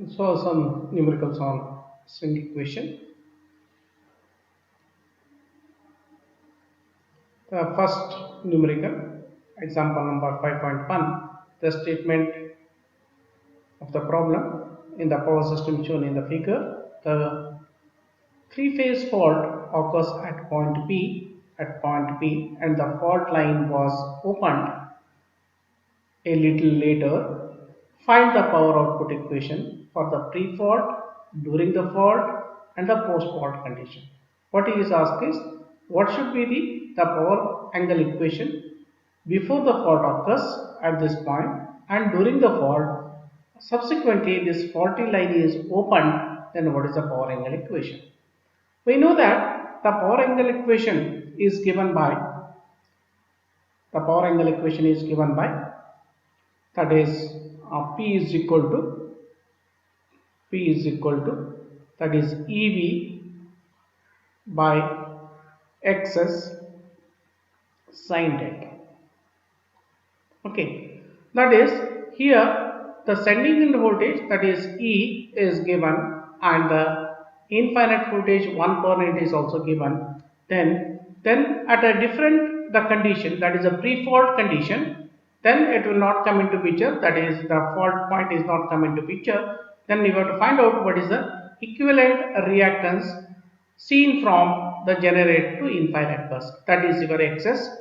So some numericals on string equation. The first numerical, example number 5.1, the statement of the problem in the power system shown in the figure. The three-phase fault occurs at point P and the fault line was opened a little later. Find the power output equation for the pre-fault, during the fault and the post-fault condition. What he is asked is, what should be the power angle equation before the fault occurs at this point and during the fault. Subsequently, this faulty line is opened, then what is the power angle equation? We know that the power angle equation is given by, that is P is equal to that is EV by XS sin delta. Okay, that is here the sending end voltage, that is E, is given and the infinite voltage 1 per unit is also given. Then at a different the condition, that is a pre-fault condition, then it will not come into picture, that is the fault point is not come into picture. Then you have to find out what is the equivalent reactance seen from the generator to infinite bus, that is your XS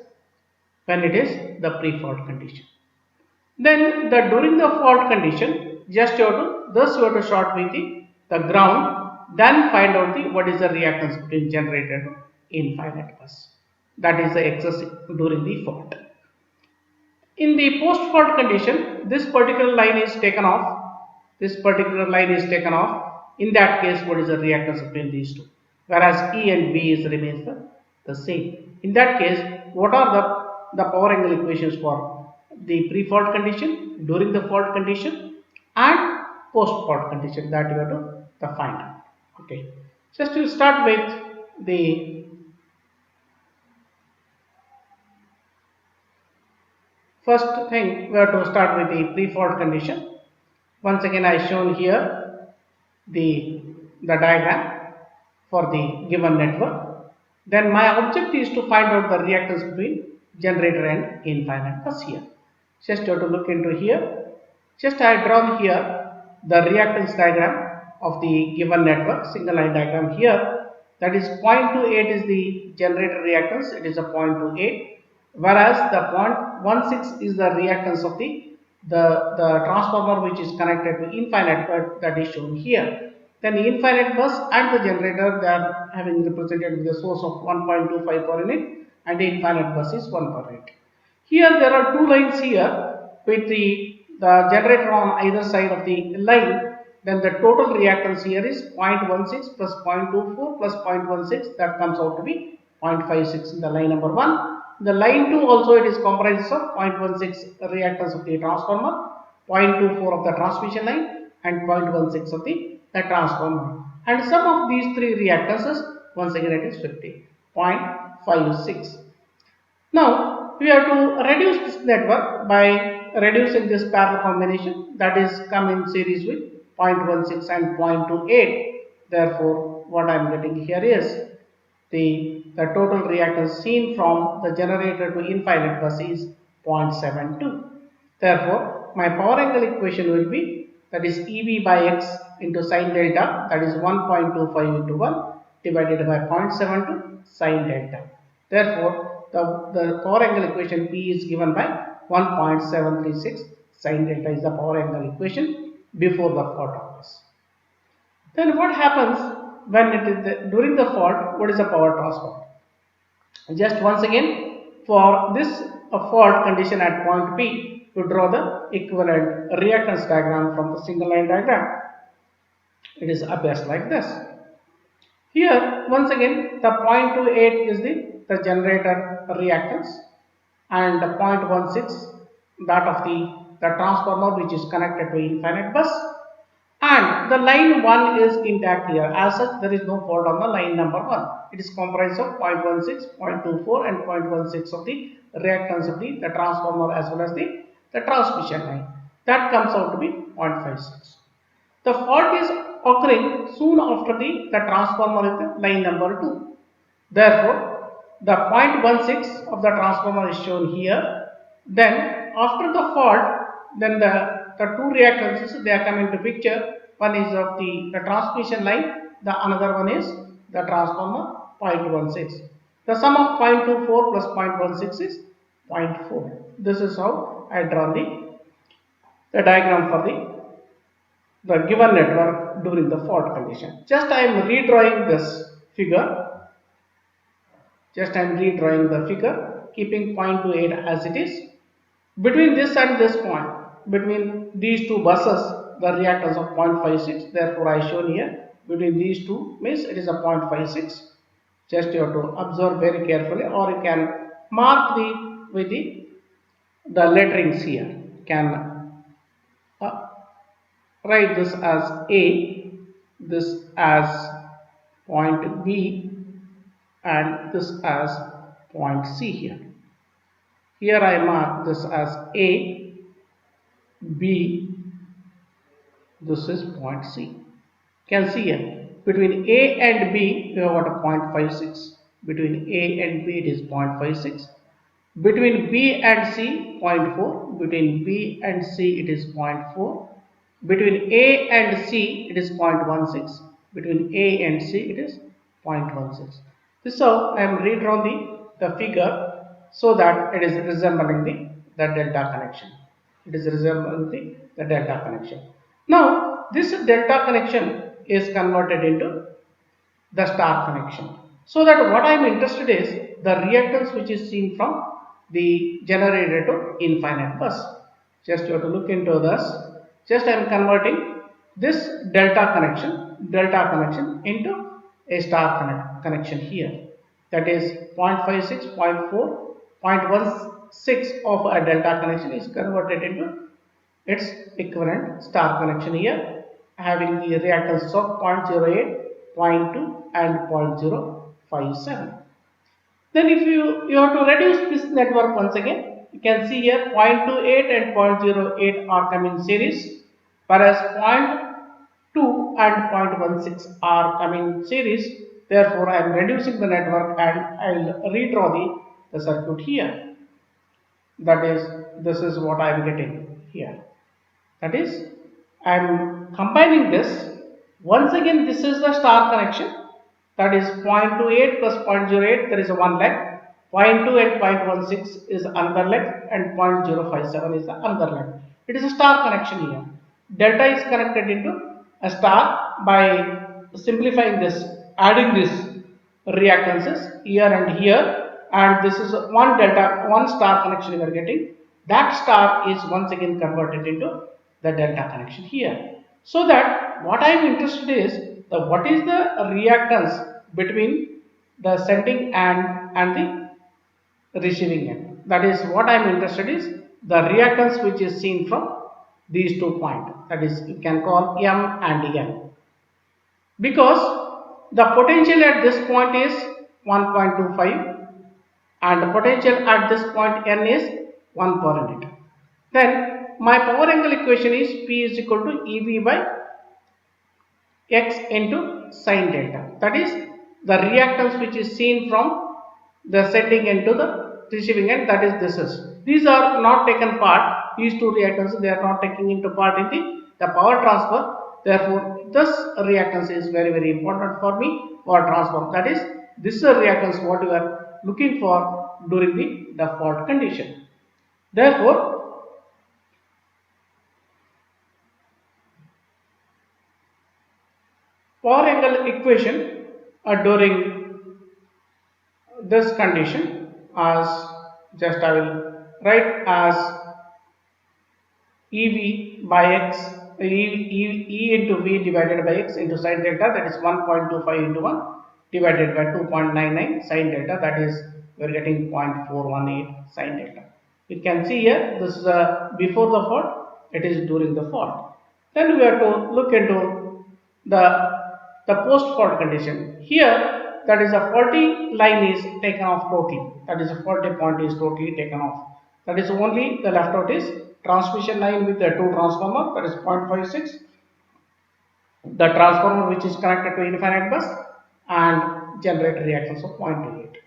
when it is the pre-fault condition. Then the during the fault condition, just you have to short with the ground, then find out what is the reactance between generator to infinite bus. That is the excess during the fault. In the post fault condition, this particular line is taken off. In that case, what is the reactance between these two? Whereas E and B remains the same. In that case, what are the power angle equations for the pre-fault condition, during the fault condition, and post-fault condition, that you have to find out. Okay, just to start with the first thing, we have to start with the pre-fault condition. Once again, I shown here the diagram for the given network. Then my object is to find out the reactance between generator and infinite bus here. Just you have to look into here. Just I have drawn here the reactance diagram of the given network, single line diagram here. That is 0.28 is the generator reactance, it is a 0.28, whereas the 0.16 is the reactance of the transformer which is connected to infinite bus, that is shown here. Then the infinite bus and the generator, they are having represented with the source of 1.25 per unit and the infinite bus is 1 per unit. Here there are two lines here with the generator on either side of the line. Then the total reactance here is 0.16 plus 0.24 plus 0.16, that comes out to be 0.56 in the line number 1. The line 2 also, it is comprised of 0.16 reactance of the transformer, 0.24 of the transmission line and 0.16 of the transformer. And sum of these three reactances, once again it is 50, 0.56. Now we have to reduce this network by reducing this parallel combination, that is come in series with 0.16 and 0.28. Therefore, what I am getting here is the total reactance seen from the generator to infinite bus is 0.72. Therefore, my power angle equation will be, that is EV by X into sin delta, that is 1.25 into 1 divided by 0.72 sin delta. Therefore, the power angle equation P is given by 1.736 sin delta is the power angle equation before the fault occurs. Then what happens when it is during the fault? What is the power transfer? Just once again, for this fault condition at point P, to draw the equivalent reactance diagram from the single line diagram. It is appears like this. Here once again the 0.28 is the generator reactance and the 0.16 that of the transformer which is connected to infinite bus, and the line 1 is intact here. As such, there is no fault on the line number 1. It is comprised of 0.16, 0.24 and 0.16 of the reactance of the transformer as well as the transmission line. That comes out to be 0.56. The fault is occurring soon after the transformer is the line number 2. Therefore, the 0.16 of the transformer is shown here. Then after the fault, then the two reactances they are coming to picture. One is of the transmission line, the another one is the transformer 0.16. The sum of 0.24 plus 0.16 is 0.4. This is how I draw the diagram for the given network during the fault condition. Just I am redrawing this figure. Just I am redrawing the figure, keeping 0.28 as it is. Between this and this point, between these two buses, the reactance of 0.56. Therefore, I shown here between these two means it is a 0.56. Just you have to observe very carefully, or you can mark with the letterings here. You can write this as A, this as point B, and this as point C here. Here I mark this as A, B, this is point C. You can see here between A and B we have got a 0.56. Between A and B it is 0.56. Between B and C 0.4. Between B and C it is 0.4. Between A and C it is 0.16. Between A and C it is 0.16. This is how I am redrawing the figure so that it is resembling the delta connection. It is resembling the delta connection. Now this delta connection is converted into the star connection. So that what I am interested is the reactance which is seen from the generator to infinite bus. Just you have to look into this. Just I am converting this delta connection into a star connection here. That is 0.56, 0.4, 0.16 of a delta connection is converted into its equivalent star connection here, having the reactance of 0.08, 0.2 and 0.057. Then if you have to reduce this network once again, you can see here 0.28 and 0.08 are coming series, whereas 0.2 and 0.16 are coming series. Therefore, I am reducing the network and I will redraw the circuit here. That is, this is what I am getting here. That is, I am combining this. Once again, this is the star connection. That is 0.28 plus 0.08, there is a one leg. 0.2 and 0.16 is another leg, and 0.057 is the another leg. It is a star connection here. Delta is connected into a star by simplifying this, adding this reactances here and here, and this is one star connection you are getting. That star is once again converted into the delta connection here. So that what I am interested is what is the reactance between the sending end and the receiving end. That is what I am interested is the reactance which is seen from these 2 points. That is, you can call M and N. Because the potential at this point is 1.25 and the potential at this point N is 1 per unit. Then my power angle equation is P is equal to EV by X into sin delta. That is the reactance which is seen from the sending end to the receiving end. That is these are not taken part. These two reactances they are not taking into part in the power transfer. Therefore, this reactance is very important for me for transfer. That is, this is a reactance what you are looking for during the fault condition. Therefore, power angle equation during this condition as just I will write as EV by X, E into V divided by X into sin delta, that is 1.25 into 1 divided by 2.99 sin delta, that is we are getting 0.418 sin delta. You can see here this is before the fault, it is during the fault. Then we have to look into the post fault condition. Here that is a faulty line is taken off totally, that is a faulty point is totally taken off. That is only the left out is transmission line with the two transformer, that is 0.56, the transformer which is connected to infinite bus, and generate reactance of 0.28.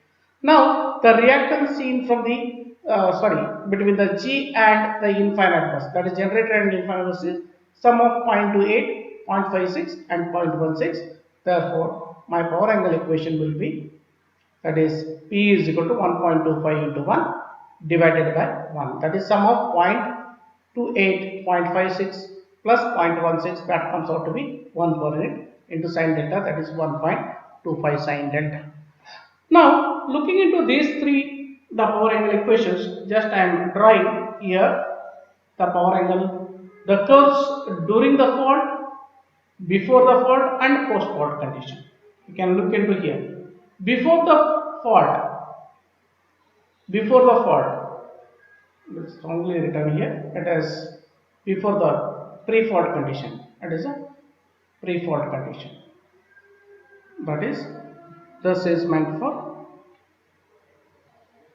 Now the reactance seen from the between the G and the infinite bus, that is generator and infinite bus, is sum of 0.28, 0.56 and 0.16. Therefore my power angle equation will be, that is P is equal to 1.25 into 1 divided by 1, that is sum of 0.28, 0.56 plus 0.16, that comes out to be 1 per unit into sine delta, that is 1.25 sine delta. Now looking into these three the power angle equations, just I am drawing here the power angle, the curves during the fault, before the fault and post fault condition. You can look into here. Before the fault, before the fault, it's strongly written here, it is before the pre-fault condition, it is a pre-fault condition, that is this is meant for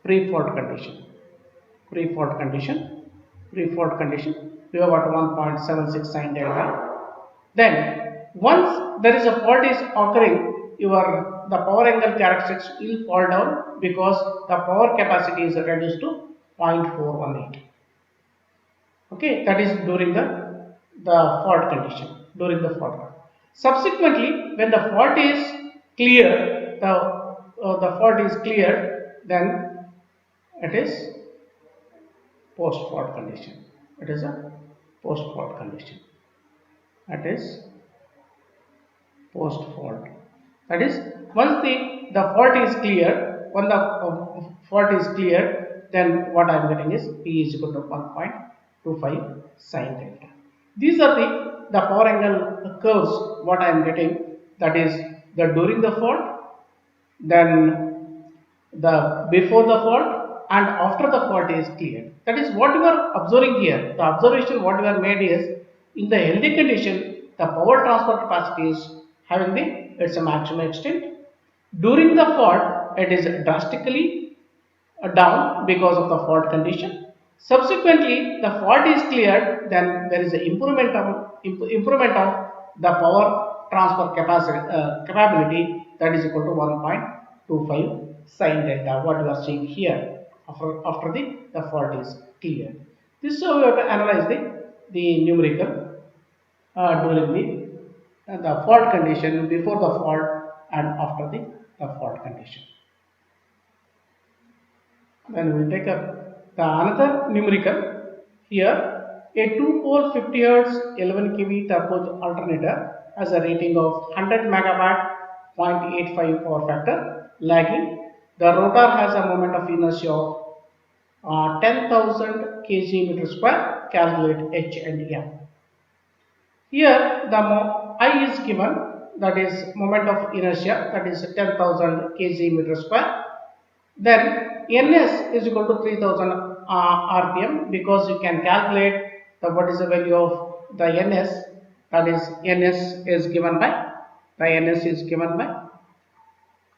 pre-fault condition, pre-fault condition, pre-fault condition, we have got 1.76 sine delta. Then once there is a fault is occurring, your the power angle characteristics will fall down because the power capacity is reduced to 0.418. Okay, that is during the fault condition, during the fault. Subsequently, when the fault is clear, the fault is cleared, then it is post fault condition. It is a post fault condition. That is post fault. That is, once the fault is clear, when the fault is clear, then what I am getting is P is equal to 1.25 sine delta. These are the power angle curves what I am getting, that is the during the fault, then the before the fault and after the fault is cleared. That is what you are observing here. The observation what you are made is, in the healthy condition the power transfer capacity is having its maximum extent. During the fault it is drastically down because of the fault condition. Subsequently the fault is cleared, then there is an improvement of the power transfer capability, that is equal to 1.25 sine delta, what we are seeing here after the fault is cleared. This is how we have to analyze the numerical during the fault condition, before the fault and after the fault condition. Then we will take up the another numerical here. A 2-pole 50 Hz 11 kV turbo alternator has a rating of 100 megawatt, 0.85 power factor, lagging. The rotor has a moment of inertia of 10,000 kg meter square. Calculate H and M. Here the I is given, that is moment of inertia, that is 10,000 kg meter square. Then Ns is equal to 3000 rpm, because you can calculate what is the value of the Ns, that is Ns is given by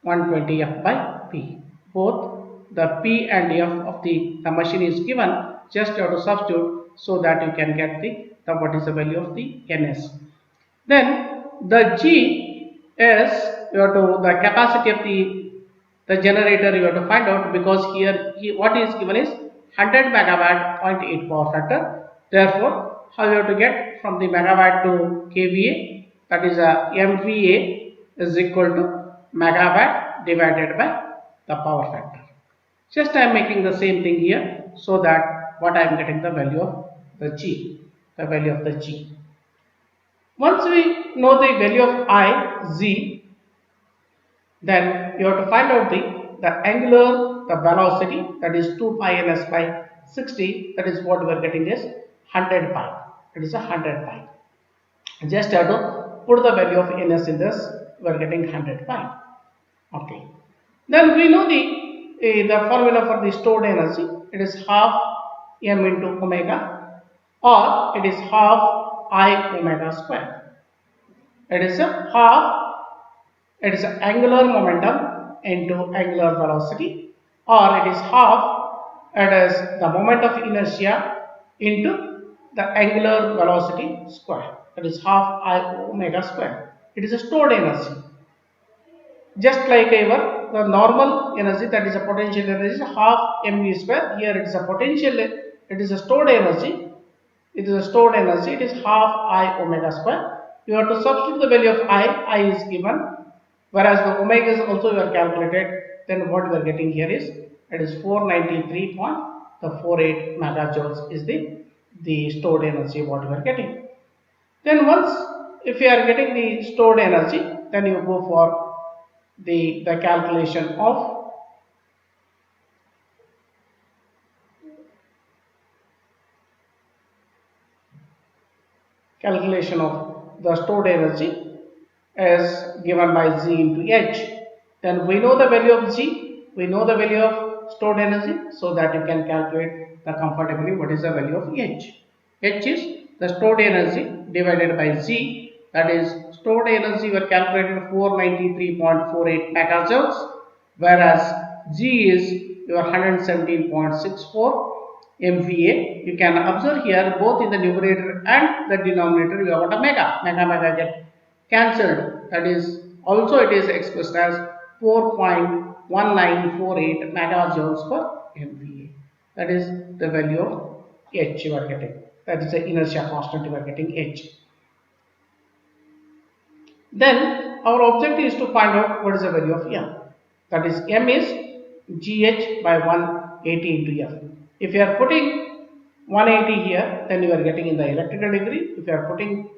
120 F by P. Both the P and F of the machine is given, just you have to substitute so that you can get the what is the value of the Ns. Then the G is the capacity of the generator you have to find out, because here what is given is 100 megawatt, 0.8 power factor. Therefore, how you have to get from the megawatt to kVA, that is MVA is equal to megawatt divided by the power factor. Just I am making the same thing here, so that what I am getting the value of the G, the value of the G. Once we know the value of I, Z, then you have to find out the angular, the velocity, that is 2 pi ns by 60, that is what we are getting is 100 pi. It is 100 pi. Just have to put the value of ns in this, we are getting 100 pi. Okay. Then we know the formula for the stored energy. It is half m into omega, or it is half I omega square. It is a half. It is angular momentum into angular velocity, or it is half, it is the moment of inertia into the angular velocity square, that is half I omega square. It is a stored energy. Just like our the normal energy, that is a potential energy, is half mv square. Here it is a potential, it is a stored energy. It is a stored energy. It is half I omega square. You have to substitute the value of I is given, whereas the omega is also you are calculated. Then what we are getting here is, it is 493.48 megajoules is the stored energy what you are getting. Then once if you are getting the stored energy, then you go for the calculation of the stored energy as given by Z into H. Then we know the value of G, we know the value of stored energy, so that you can calculate the comfortably what is the value of H. H is the stored energy divided by Z, that is stored energy were calculated 493.48 megajoules, whereas G is your 117.64 MVA. You can observe here both in the numerator and the denominator you have got a mega get cancelled, that is also it is expressed as 4.1948 megajoules per MVA. That is the value of H you are getting, that is the inertia constant you are getting H. Then our objective is to find out what is the value of M, that is M is GH by 180 into F. If you are putting 180 here, then you are getting in the electrical degree. If you are putting,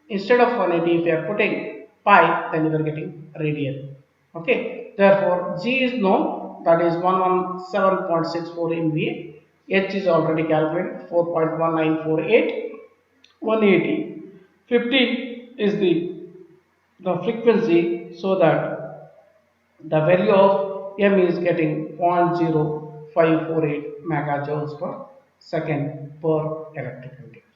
instead of 180, if you are putting pi, then you are getting radian. Okay, therefore G is known, that is 117.64 MVA. H is already calculated, 4.1948. 180, 50 is the frequency, so that the value of M is getting 0.0548 megajoules per second per electrical degree.